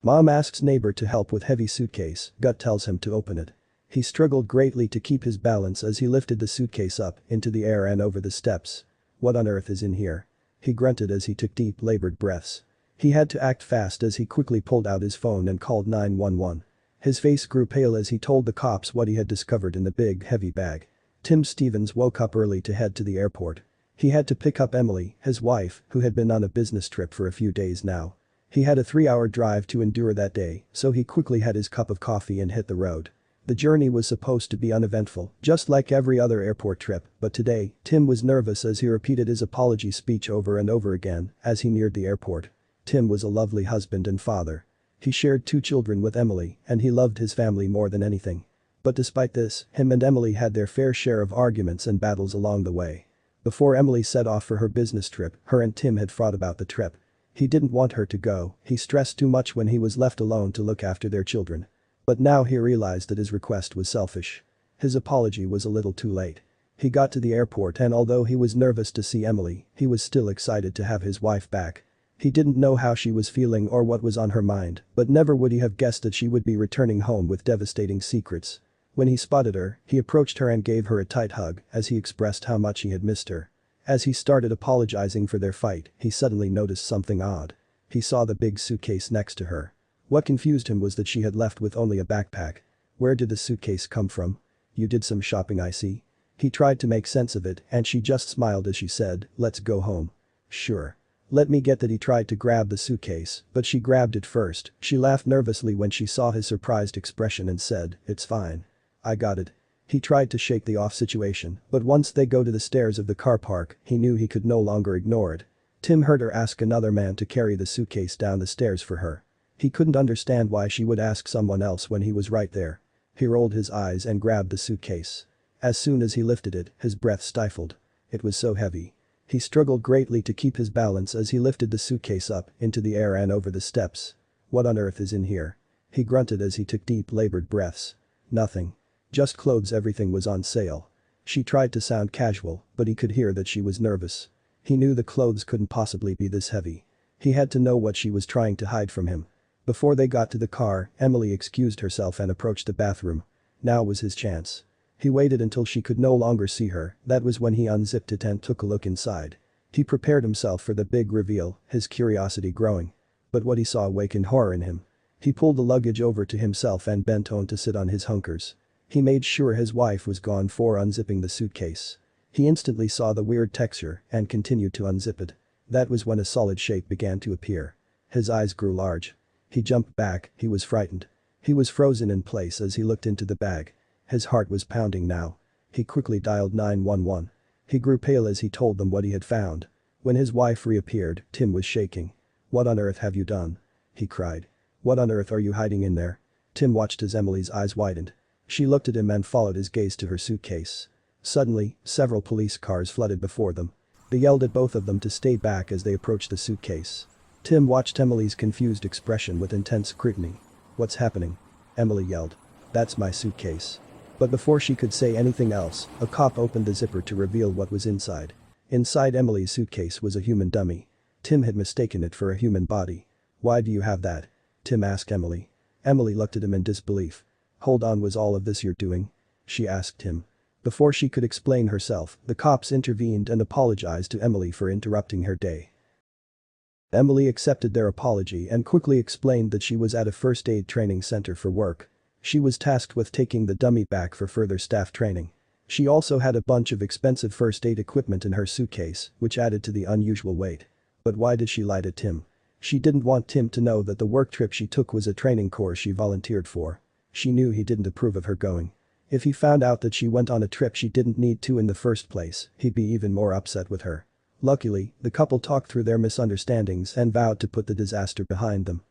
Mom asks neighbor to help with heavy suitcase, gut tells him to open it. He struggled greatly to keep his balance as he lifted the suitcase up into the air and over the steps. What on earth is in here? He grunted as he took deep labored breaths. He had to act fast as he quickly pulled out his phone and called 911. His face grew pale as he told the cops what he had discovered in the big heavy bag. Tim Stevens woke up early to head to the airport. He had to pick up Emily, his wife, who had been on a business trip for a few days now. He had a 3-hour drive to endure that day, so he quickly had his cup of coffee and hit the road. The journey was supposed to be uneventful, just like every other airport trip, but today, Tim was nervous as he repeated his apology speech over and over again as he neared the airport. Tim was a lovely husband and father. He shared 2 children with Emily, and he loved his family more than anything. But despite this, him and Emily had their fair share of arguments and battles along the way. Before Emily set off for her business trip, her and Tim had fought about the trip. He didn't want her to go, he stressed too much when he was left alone to look after their children. But now he realized that his request was selfish. His apology was a little too late. He got to the airport and although he was nervous to see Emily, he was still excited to have his wife back. He didn't know how she was feeling or what was on her mind, but never would he have guessed that she would be returning home with devastating secrets. When he spotted her, he approached her and gave her a tight hug as he expressed how much he had missed her. As he started apologizing for their fight, he suddenly noticed something odd. He saw the big suitcase next to her. What confused him was that she had left with only a backpack. Where did the suitcase come from? You did some shopping, I see. He tried to make sense of it and she just smiled as she said, let's go home. Sure. Let me get that. He tried to grab the suitcase, but she grabbed it first. She laughed nervously when she saw his surprised expression and said, it's fine. I got it. He tried to shake the off situation, but once they go to the stairs of the car park, he knew he could no longer ignore it. Tim heard her ask another man to carry the suitcase down the stairs for her. He couldn't understand why she would ask someone else when he was right there. He rolled his eyes and grabbed the suitcase. As soon as he lifted it, his breath stifled. It was so heavy. He struggled greatly to keep his balance as he lifted the suitcase up into the air and over the steps. What on earth is in here? He grunted as he took deep labored breaths. Nothing. Just clothes. Everything was on sale. She tried to sound casual, but he could hear that she was nervous. He knew the clothes couldn't possibly be this heavy. He had to know what she was trying to hide from him. Before they got to the car, Emily excused herself and approached the bathroom. Now was his chance. He waited until she could no longer see her. That was when he unzipped it and took a look inside. He prepared himself for the big reveal, his curiosity growing. But what he saw awakened horror in him. He pulled the luggage over to himself and bent down to sit on his hunkers. He made sure his wife was gone before unzipping the suitcase. He instantly saw the weird texture and continued to unzip it. That was when a solid shape began to appear. His eyes grew large. He jumped back, he was frightened. He was frozen in place as he looked into the bag. His heart was pounding now. He quickly dialed 911. He grew pale as he told them what he had found. When his wife reappeared, Tim was shaking. What on earth have you done? He cried. What on earth are you hiding in there? Tim watched as Emily's eyes widened. She looked at him and followed his gaze to her suitcase. Suddenly, several police cars flooded before them. They yelled at both of them to stay back as they approached the suitcase. Tim watched Emily's confused expression with intense scrutiny. What's happening? Emily yelled. That's my suitcase. But before she could say anything else, a cop opened the zipper to reveal what was inside. Inside Emily's suitcase was a human dummy. Tim had mistaken it for a human body. Why do you have that? Tim asked Emily. Emily looked at him in disbelief. Hold on, was all of this you're doing? She asked him. Before she could explain herself, the cops intervened and apologized to Emily for interrupting her day. Emily accepted their apology and quickly explained that she was at a first aid training center for work. She was tasked with taking the dummy back for further staff training. She also had a bunch of expensive first aid equipment in her suitcase, which added to the unusual weight. But why did she lie to Tim? She didn't want Tim to know that the work trip she took was a training course she volunteered for. She knew he didn't approve of her going. If he found out that she went on a trip she didn't need to in the first place, he'd be even more upset with her. Luckily, the couple talked through their misunderstandings and vowed to put the disaster behind them.